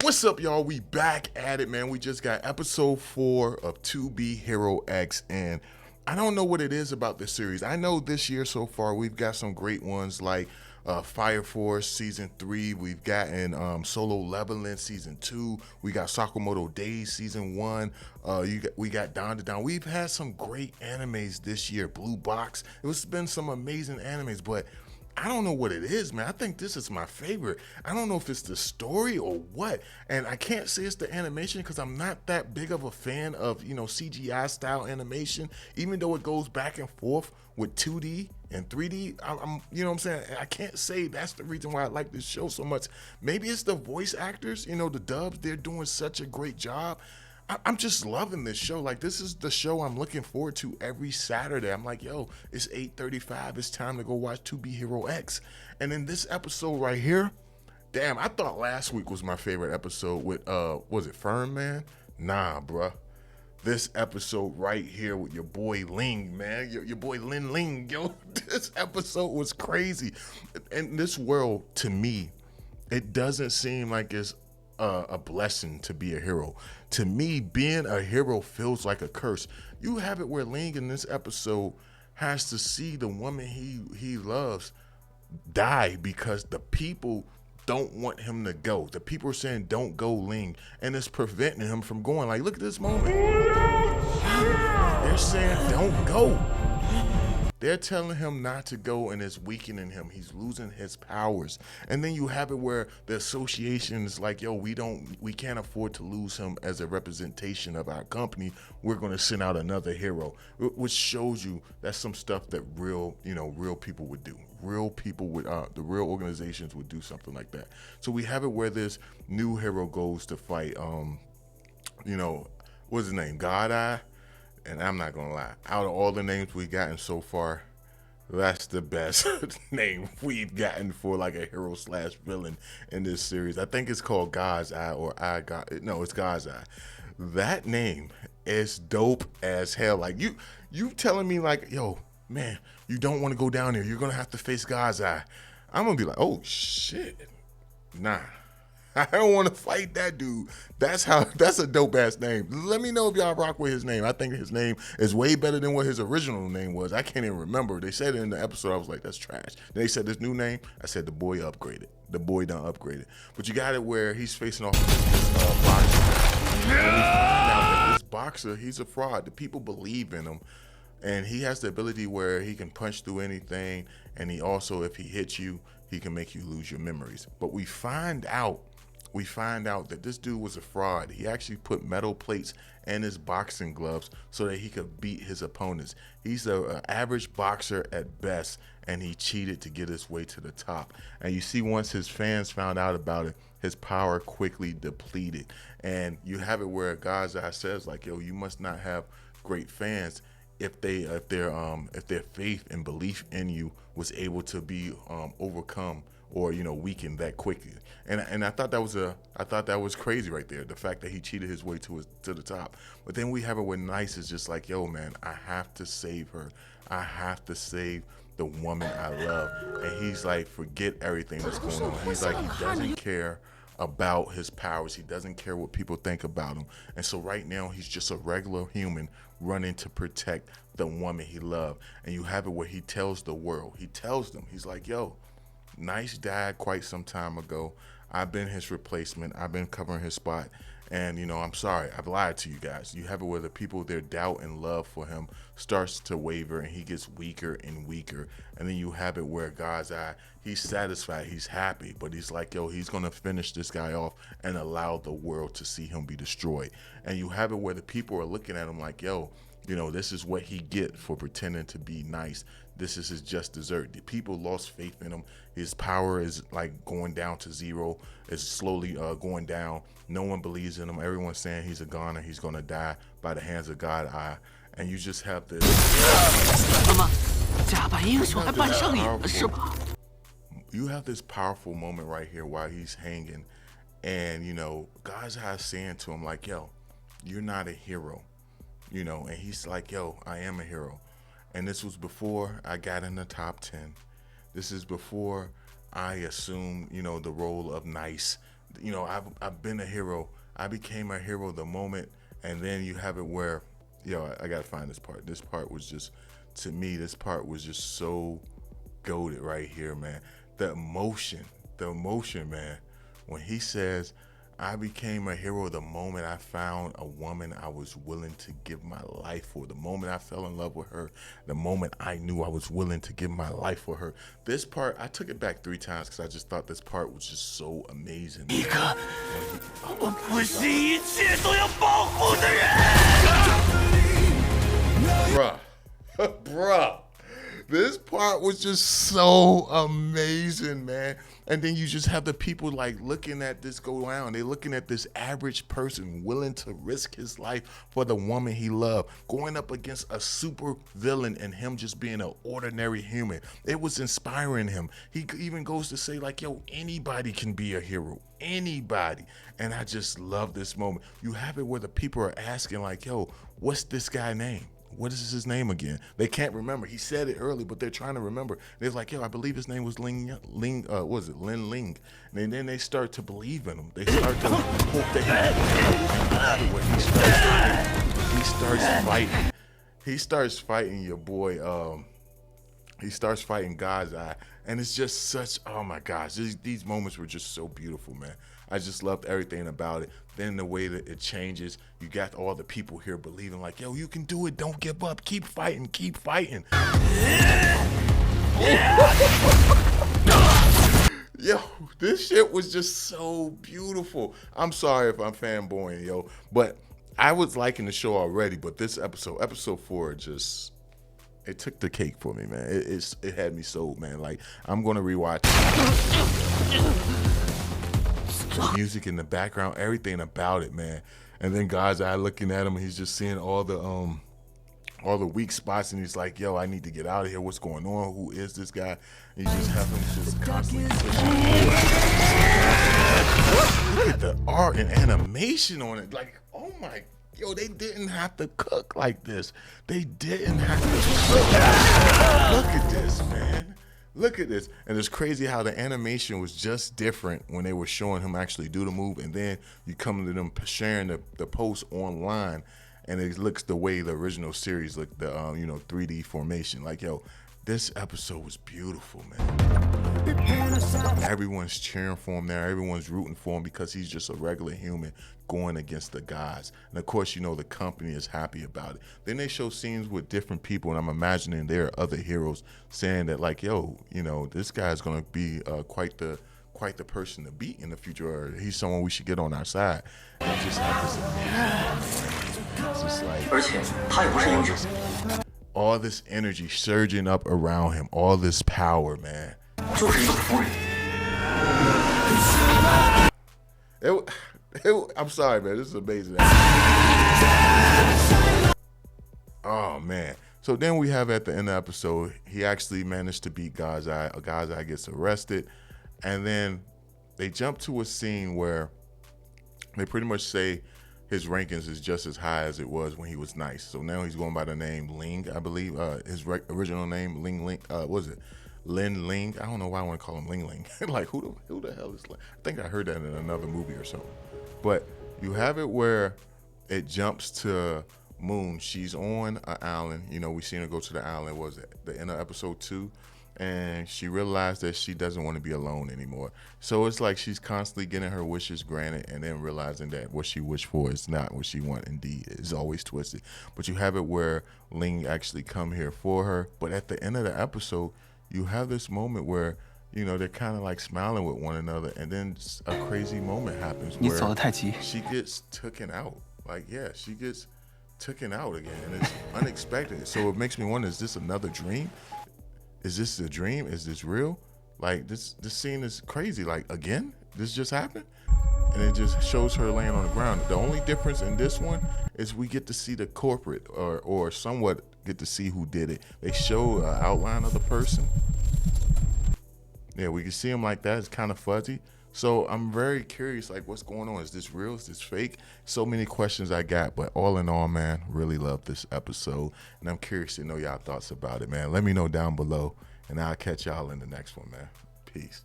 What's up, y'all? We back at it, man. We just got episode 4 of To Be Hero X, and I don't know what it is about this series. I know this year so far we've got some great ones like Fire Force Season 3. We've gotten Solo Leveling Season 2. We got Sakamoto Days Season 1. We got Dawn to Dawn. We've had some great animes this year. Blue Box. It's been some amazing animes, but I don't know what it is, man. I think this is my favorite. I don't know if it's the story or what. And I can't say it's the animation because I'm not that big of a fan of, CGI style animation, even though it goes back and forth with 2D and 3D. I'm you know what I'm saying? I can't say that's the reason why I like this show so much. Maybe it's the voice actors, the dubs. They're doing such a great job. I'm just loving this show. Like, this is the show I'm looking forward to every Saturday. I'm like, yo, it's 8:35. It's time to go watch To Be Hero X. And in this episode right here, damn, I thought last week was my favorite episode with, was it Fern Man? Nah, bruh. This episode right here with your boy Ling, man. Your boy Lin Ling, yo. This episode was crazy. In this world, to me, it doesn't seem like it's a blessing to be a hero. To me, being a hero feels like a curse. You have it where Ling in this episode has to see the woman he loves die because the people don't want him to go. The people are saying, don't go, Ling, and it's preventing him from going. Like, look at this moment. They're saying, don't go. They're telling him not to go, and it's weakening him. He's losing his powers. And then you have it where the association is like, yo, we can't afford to lose him as a representation of our company. We're going to send out another hero, which shows you that's some stuff that real people would do. Real people would, the real organizations would do something like that. So we have it where this new hero goes to fight, what's his name? God Eye. And I'm not gonna lie, out of all the names we've gotten so far, that's the best name we've gotten for like a hero slash villain in this series. I think it's called God's Eye it's God's Eye. That name is dope as hell. Like you telling me like, yo, man, you don't want to go down there. You're gonna have to face God's Eye. I'm gonna be like, oh shit, nah. I don't want to fight that dude. That's a dope ass name. Let me know if y'all rock with his name. I think his name is way better than what his original name was. I can't even remember. They said it in the episode. I was like, that's trash. Then they said this new name. I said the boy upgraded. The boy done upgraded. But you got it where he's facing off this boxer. And we find out that this boxer, he's a fraud. The people believe in him. And he has the ability where he can punch through anything. And he also, if he hits you, he can make you lose your memories. But we find out that this dude was a fraud. He actually put metal plates in his boxing gloves so that he could beat his opponents. He's an average boxer at best, and he cheated to get his way to the top. And you see, once his fans found out about it, his power quickly depleted. And you have it where God's Eye says, like, yo, you must not have great fans if their faith and belief in you was able to be overcome or weakened that quickly. And I thought that was crazy right there, the fact that he cheated his way to the top. But then we have it where Nice is just like, yo, man, I have to save her. I have to save the woman I love. And he's like, forget everything that's going on. He's like, he doesn't care about his powers. He doesn't care what people think about him. And so right now he's just a regular human running to protect the woman he loved. And you have it where he tells the world, he's like, yo, Nice died quite some time ago. I've been his replacement. I've been covering his spot. And, I'm sorry. I've lied to you guys. You have it where the people, their doubt and love for him starts to waver and he gets weaker and weaker. And then you have it where God's Eye, he's satisfied. He's happy. But he's like, yo, he's going to finish this guy off and allow the world to see him be destroyed. And you have it where the people are looking at him like, yo, this is what he get for pretending to be nice. This is his just dessert. The people lost faith in him. His power is like going down to zero. It's slowly going down. No one believes in him. Everyone's saying he's a goner. He's going to die by the hands of God Eye. And you just have this. You have this powerful moment right here while he's hanging. And, God's Eye saying to him like, yo, you're not a hero. And he's like, yo, I am a hero. And this was before I got in the top 10. This is before I assumed, the role of Nice you know, I've been a hero. I became a hero the moment, and then you have it where, yo, I gotta find this part. This part was just, to me, this part was just so goated right here, man. The emotion, man. When he says, I became a hero the moment I found a woman I was willing to give my life for. The moment I fell in love with her. The moment I knew I was willing to give my life for her. This part, I took it back 3 times because I just thought this part was just so amazing. Bruh. Bruh. This part was just so amazing, man. And then you just have the people like looking at this go down. They're looking at this average person willing to risk his life for the woman he loved, going up against a super villain and him just being an ordinary human. It was inspiring him. He even goes to say like, yo, anybody can be a hero. Anybody. And I just love this moment. You have it where the people are asking like, yo, what's this guy's name? What is his name again? They can't remember. He said it early, but they're trying to remember. They're like, yo, I believe his name was Lin Ling. What was it? Lin Ling. And then they start to believe in him. They start to hope that he starts fighting. He starts fighting your boy. He starts fighting God's Eye, and it's just such. Oh my gosh, these moments were just so beautiful, man. I just loved everything about it. Then the way that it changes, you got all the people here believing like, yo, you can do it. Don't give up. Keep fighting. Keep fighting. Yo, this shit was just so beautiful. I'm sorry if I'm fanboying, yo, but I was liking the show already, but this episode 4, just, it took the cake for me, man. It had me sold, man. Like, I'm gonna rewatch the music in the background, everything about it, man. And then God's Eye looking at him, and he's just seeing all the weak spots, and he's like, yo, I need to get out of here. What's going on? Who is this guy? And you just have him just constantly pushing. Look at the art and animation on it. Like, oh my, yo, they didn't have to cook like this. They didn't have to cook. Look at this, man. Look at this. And it's crazy how the animation was just different when they were showing him actually do the move, and then you come to them sharing the post online, and it looks the way the original series looked, the 3D formation. Like, yo, this episode was beautiful, man. Everyone's cheering for him there. Everyone's rooting for him because he's just a regular human going against the gods. And of course, the company is happy about it. Then they show scenes with different people, and I'm imagining there are other heroes saying that like, yo, this guy's gonna be quite the person to beat in the future, or he's someone we should get on our side. And just have this, just like all this energy surging up around him, all this power, man. I'm sorry, man. This is amazing. Oh man. So then we have at the end of the episode, he actually managed to beat God's Eye. God's Eye gets arrested, and then they jump to a scene where they pretty much say his rankings is just as high as it was when he was nice. So now he's going by the name Ling, I believe. His original name, Ling. Was it Lin Ling? I don't know why I want to call him Ling Ling. Like, who the hell is Ling? I think I heard that in another movie or something. But you have it where it jumps to Moon. She's on an island. We seen her go to the island. Was it the end of episode 2? And she realized that she doesn't want to be alone anymore. So it's like she's constantly getting her wishes granted, and then realizing that what she wished for is not what she wants. Indeed, it's always twisted. But you have it where Ling actually come here for her. But at the end of the episode, you have this moment where they're kind of like smiling with one another, and then a crazy moment happens where she gets taken out. Like, yeah, she gets taken out again, and it's unexpected. So it makes me wonder: is this another dream? Is this a dream? Is this real? Like, this scene is crazy. Like, again, this just happened? And it just shows her laying on the ground. The only difference in this one is we get to see the corporate, or somewhat get to see who did it. They show an outline of the person. Yeah, we can see him like that. It's kind of fuzzy. So I'm very curious, like, what's going on? Is this real? Is this fake? So many questions I got, but all in all, man, really love this episode, and I'm curious to know y'all thoughts about it, man. Let me know down below, and I'll catch y'all in the next one, man. Peace.